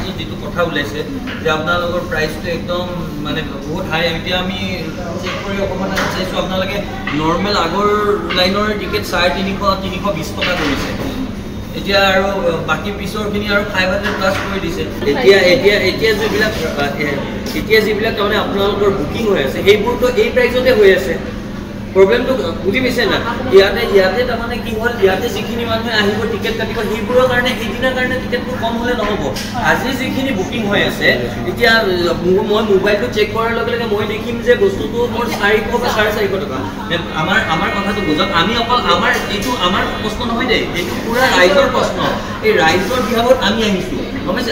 মাজত যেটো কথা ওলাইছে যে আপোনালোকৰ প্ৰাইচটো একদম মানে বহুত হাই এতিয়া আমি চেক কৰি অকমান চাইছো আপোনালোকে নৰ্মেল আগৰ লাইনৰ টিকেট 350 টকা কৰিছে এতিয়া আৰু বাকি পিছৰখিনি আৰু 500 প্লাস কৰি দিছে এতিয়া যিবিলাক তাৰমানে আপোনালোকৰ বুকিং হৈ আছে সেইবোৰতো এই প্ৰাইচতে হৈ আছে প্ৰবলেমটো বুজি পাইছে না ইয়াতে তাৰমানে কি হ'ল ইয়াতে যিখিনি মানুহে আহিব টিকেট কাটিব সেইবোৰৰ কাৰণে সেইদিনৰ কাৰণে টিকেটটো কম হ'লে নহ'ব আজি যিখিনি বুকিং হৈ আছে এতিয়া মই মোবাইলটো চেক কৰাৰ লগে লগে মই দেখিম যে বস্তুটো মোৰ 400 বা 450 টকা আমাৰ কথাটো বুজক আমি অকল এইটো আমাৰ প্ৰশ্ন নহয় দেই এইটো পুৰা ৰাইজৰ প্ৰশ্ন এই ৰাইজৰ বিভাগত আমি আহিছোঁ গমছে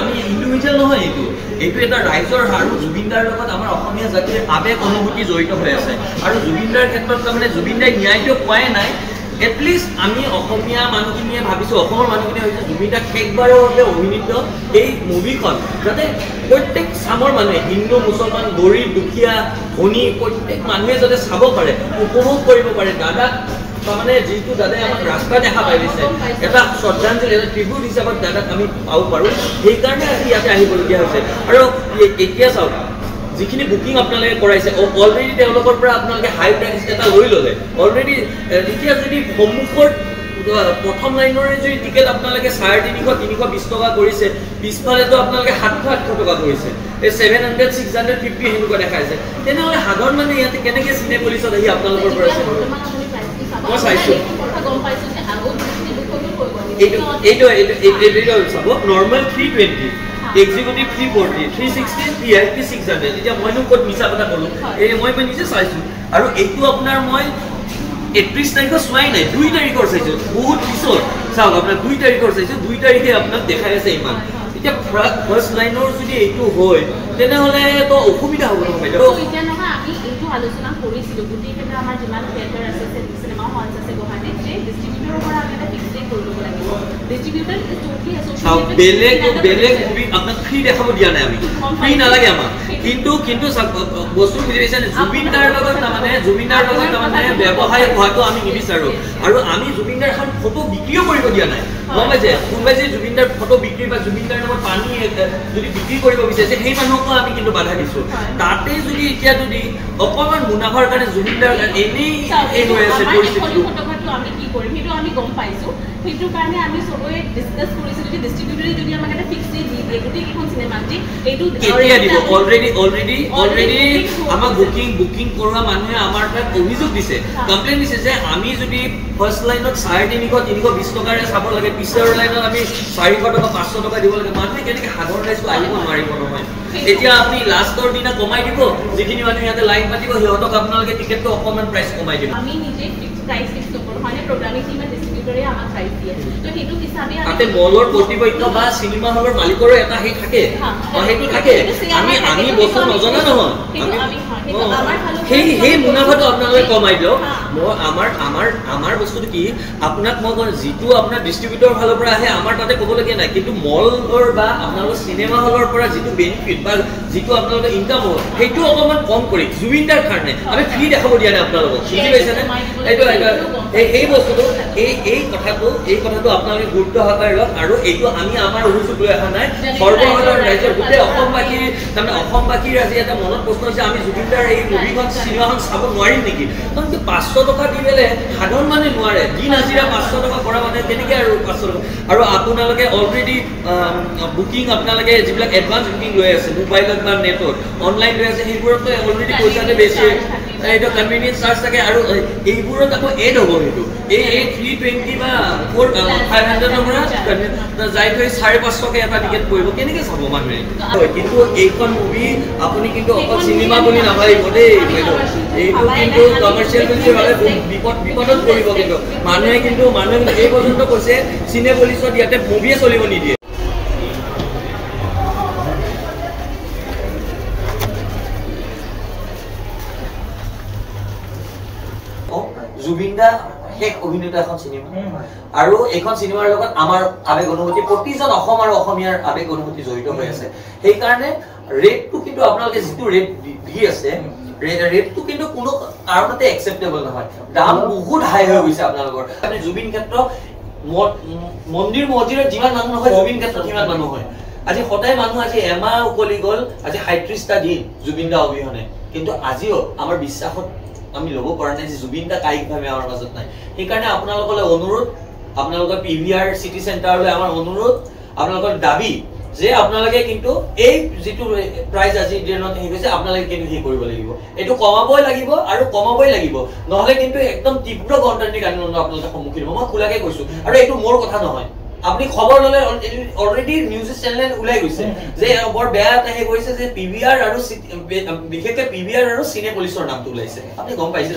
আমি ইণ্ডিভিজুৱেল নহয় এইটো এটা ৰাইজৰ আৰু জুবিনদাৰ লগত আমাৰ অসমীয়া জাতিৰ আবেগ অনুভূতি জড়িত হৈ আছে আৰু জুবিনদাৰ ক্ষেত্ৰত তাৰমানে জুবিনদাই ন্যায়টো পোৱাই নাই এটলিষ্ট আমি অসমীয়া মানুহখিনিয়ে ভাবিছোঁ অসমৰ মানুহখিনিয়ে ভাবিছোঁ জুবিনদাক শেষবাৰৰ বাবে অভিনীত এই মুভিখন যাতে প্ৰত্যেক চামৰ মানুহে হিন্দু মুছলমান গৰীব দুখীয়া ধনী প্ৰত্যেক মানুহে যাতে চাব পাৰে উপভোগ কৰিব পাৰে দাদাক তাৰমানে যিটো দাদাই আমাক ৰাস্তা দেখা পাই দিছে এটা শ্ৰদ্ধাঞ্জলি এটা ট্ৰিবিউট হিচাপত দাদাক আমি পাব পাৰোঁ সেইকাৰণে আজি ইয়াতে আহিবলগীয়া হৈছে আৰু এতিয়া চাওক যিখিনি বুকিং আপোনালোকে কৰাইছে অলৰেডি তেওঁলোকৰ পৰা আপোনালোকে হাই প্ৰাইচ এটা লৈ ল'লে অলৰেডি এতিয়া যদি সন্মুখৰ প্ৰথম লাইনৰে যদি টিকেট আপোনালোকে 350 টকা কৰিছে পিছফালেতো আপোনালোকে 700 টকা কৰিছে এই 700 650 সেনেকুৱা দেখাইছে তেনেহ'লে সাধাৰণ মানে ইয়াতে কেনেকৈ চিনেপলিছত আহি আপোনালোকৰ পৰা মই চাইছোঁ এইটো চাব নৰ্মেল 320 এক্সিকিউটিভ 340 360 VIP 600 এতিয়া মইনো ক'ত মিছা কথা ক'লোঁ মই নিজে চাইছোঁ আৰু এইটো আপোনাৰ মই 31 তাৰিখৰ চোৱাই নাই 2 তাৰিখৰ চাইছোঁ বহুত পিছত চাওক আপোনাৰ 2 তাৰিখৰ চাইছোঁ 2 তাৰিখে আপোনাক দেখাই আছে ইমান এতিয়া ফাৰ্ষ্ট লাইনৰ যদি এইটো হয় তেনেহ'লে তো অসুবিধা হ'ব নহয় এতিয়া নহয় আমি এইটো আলোচনা কৰিছিলোঁ গোটেইকেইটা আমাৰ যিমান থিয়েটাৰ আছে চিনেমা হলছ আছে গুৱাহাটীত যে ডিষ্ট্ৰিবিউটৰৰ পৰা আমি এটা ফিক্স ৰেট কৰি ল'ব লাগিব ডিষ্ট্ৰিবিউটৰ ইজ টোটালি এছ'চিয়েটেড বেলেগ মুভি আপোনাক ফ্ৰী দেখাব দিয়া নাই আমি ফ্ৰী নালাগে আমাক কিন্তু বস্তু বুজি পাইছে জুবিনদাৰ লগত তাৰমানে ব্যৱসায় হোৱাটো আমি নিবিচাৰোঁ আৰু আমি জুবিনদাৰ এখন ফটো বিক্ৰীও কৰিব দিয়া নাই গম পাইছে কোনোবাই যে জুবিনদাৰ ফটো বিক্ৰী বা জুবিনদাৰ নামত পানী যদি বিক্ৰী কৰিব বিচাৰিছে সেই মানুহকো আমি কিন্তু বাধা দিছোঁ তাতে যদি এতিয়া যদি অকণমান মুনাফাৰ কাৰণে জুবিনদাৰ এনেই এই হৈ আছে পৰিস্থিতিটো আমি কি কৰিম সেইটো আমি গম পাইছোঁ সেইটো কাৰণে আমি চবৰে ডিছকাছ কৰিছোঁ যদি ডিষ্ট্ৰিবিউটৰে যদি আমাক এটা ফিক্স ৰেট দি দিয়ে গোটেইকেইখন চিনেমাতে এইটো কেতিয়া দিব অলৰেডি আমাক বুকিং কৰোৱা মানুহে আমাৰ তাত অভিযোগ দিছে কমপ্লেইন দিছে যে আমি যদি ফাৰ্ষ্ট লাইনত 350 টকাৰে চাব লাগে পিছৰ লাইনত আমি 400 টকা 500 টকা দিব লাগে মানুহে কেনেকৈ সাধাৰণ ৰাইজটো আহিব নোৱাৰিব নহয় এতিয়া আপুনি লাষ্টৰ দিনা কমাই দিব যিখিনি মানুহে ইয়াতে লাইন পাতিব সিহঁতক আপোনালোকে টিকেটটো অকণমান প্ৰাইচ কমাই দিব আমি নিজে প্ৰাইচ ফিক্স নকৰোঁ মানে প্ৰগ্ৰামিং টিম আৰু ডিষ্ট্ৰিবিউটৰে আমাক প্ৰাইচ দিয়ে তো সেইটো হিচাপে তাতে মলৰ কৰ্তৃপক্ষ বা চিনেমা হলৰ মালিকৰো এটা সেই থাকে সেইটো থাকে আমি বস্তু নজনা নহয় সেই মুনাফাটো আপোনালোকে কমাই দিয়ক আমাৰ বস্তুটো কি আপোনাক মই কওঁ যিটো আপোনাৰ ডিষ্ট্ৰিবিউটৰ ফালৰ পৰা আহে আমাৰ তাতে ক'বলগীয়া নাই কিন্তু মলৰ বা আপোনালোকৰ চিনেমা হলৰ পৰা যিটো বেনিফিট বা যিটো আপোনালোকৰ ইনকাম হ'ব সেইটো অকণমান কম কৰি জুবিনদাৰ কাৰণে আমি ফ্ৰী দেখাব দিয়া নাই আপোনালোকক বুজি পাইছেনে এইটো এই বস্তুটো এই কথাটো আপোনালোকে গুৰুত্ব সহকাৰে লওক আৰু এইটো আমি আমাৰ অভিযোগ লৈ অহা নাই সৰ্বসাধাৰণ ৰাইজৰ গোটেই অসমবাসীৰ আজি এটা মনত প্ৰশ্ন হৈছে আমি জুবিনদাৰ এই মুভিখন চিনেমাখন চাব নোৱাৰিম নেকি কাৰণ 500 টকা দি পেলাই সাধাৰণ মানুহে নোৱাৰে দিন হাজিৰা 500 টকা কৰা মানুহে কেনেকৈ আৰু 500 টকা আৰু আপোনালোকে অলৰেডি বুকিং আপোনালোকে যিবিলাক এডভান্স বুকিং লৈ আছে মোবাইলত বা নেটত অনলাইন লৈ আছে সেইবোৰতো অলৰেডি পইচাতে বেছি এইটো কনভিনিয়েন্স চাৰ্জ থাকে আৰু এইবোৰত আকৌ এড হ'ব সেইটো এই 320 বা 500 পৰা যাই থৈ 550 এটা টিকেট পৰিব কেনেকৈ চাব মানুহে কিন্তু এইখন মুভি আপুনি কিন্তু অকল চিনেমা বুলি নাভাবিব দেই এইটো কিন্তু কমাৰ্চিয়েল বুলি হ'লে বিপদত পৰিব কিন্তু মানুহে এই পৰ্যন্ত কৈছে চিনেপলিছত ইয়াতে মুভিয়ে চলিব নিদিয়ে জুবিনদা শেষ অভিনেতা এখন চিনেমা আৰু এইখন চিনেমাৰ লগত আমাৰ আবেগ অনুভূতি প্ৰতিজন অসম আৰু অসমীয়াৰ আবেগ অনুভূতি জড়িত হৈ আছে সেইকাৰণে ৰেটটো কিন্তু আপোনালোকে যিটো ৰেট দি আছে ৰেটটো কিন্তু কোনো কাৰণতে একচেপ্টেবল নহয় দাম বহুত হাই হৈ গৈছে আপোনালোকৰ জুবিন ক্ষেত্ৰ মন্দিৰ মছজিদত যিমান মানুহ হয় জুবিন ক্ষেত্ৰত সিমান মানুহ হয় আজি সদায় মানুহ আজি এমাহ উকলি গ'ল, আজি ৩৭টা দিন জুবিন দা অবিহনে, কিন্তু আজিও আমাৰ বিশ্বাসত আমি ল'ব পৰা নাই যে জুবিন দা কায়িকভাৱে আমাৰ মাজত নাই। সেইকাৰণে আপোনালোকলৈ অনুৰোধ, আপোনালোকৰ PVR চিটি চেণ্টাৰলৈ আমাৰ অনুৰোধ, আপোনালোকৰ দাবী যে আপোনালোকে কিন্তু এই যিটো প্ৰাইজ আজি দিনত হেৰি হৈছে আপোনালোকে কিন্তু হেৰি কৰিব লাগিব, এইটো কমাবই লাগিব আৰু কমাবই লাগিব, নহ'লে কিন্তু একদম তীব্ৰ গণতান্ত্ৰিক আন্দোলনৰ আপোনালোকে সন্মুখীন হ'ব। মই খোলাকে কৈছো, আৰু এইটো মোৰ কথা নহয়, আপুনি খবৰ ল'লে অলৰেডি নিউজ চেনেল ওলাই গৈছে যে বৰ বেয়া এটা হেৰি কৰিছে যে PVR আৰু বিশেষকৈ PVR আৰু চিনেপলিছৰ নামটো ওলাইছে। আপুনি গম পাইছে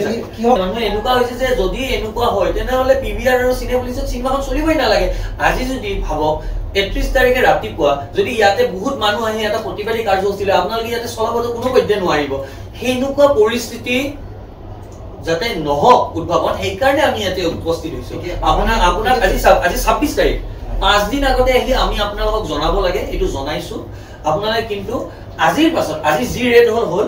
মানুহে এনেকুৱা হৈছে যে যদি এনেকুৱা হয় তেনেহ'লে PVR আৰু চিনেপলিছত চিনেমাখন চলিবই নালাগে। আজি যদি ভাবক ৩১ তাৰিখে ৰাতিপুৱা যদি ইয়াতে বহুত মানুহ আহি এটা প্ৰতিবাদী কাৰ্যসূচী লয়, আপোনালোকে ইয়াতে চলাবতো কোনো পধ্যে নোৱাৰিব। সেনেকুৱা পৰিস্থিতি যাতে নহওক উদ্ভাৱন, সেইকাৰণে আমি ইয়াতে উপস্থিত হৈছো। আপোনাক আজি ২৬ তাৰিখ, ৫ দিন আগতে আহি আমি আপোনালোকক জনাব লাগে, এইটো জনাইছো। আপোনালোকে কিন্তু আজিৰ পাছত, আজি যি ৰেট হ'ল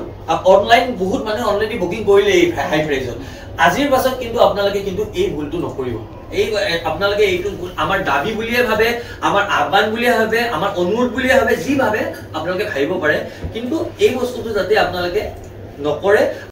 অনলাইন বহুত মানুহে অলৰেডি বুকিং কৰিলে এই হাই প্ৰাইজত। আজিৰ পাছত কিন্তু আপোনালোকে কিন্তু এই ভুলটো নকৰিব। এই আপোনালোকে এইটো আমাৰ দাবী বুলিয়ে ভাবে, আমাৰ আহ্বান বুলিয়ে ভাবে, আমাৰ অনুৰোধ বুলিয়ে ভাবে, যি ভাবে আপোনালোকে ভাবিব পাৰে, কিন্তু এই বস্তুটো যাতে আপোনালোকে নকৰে।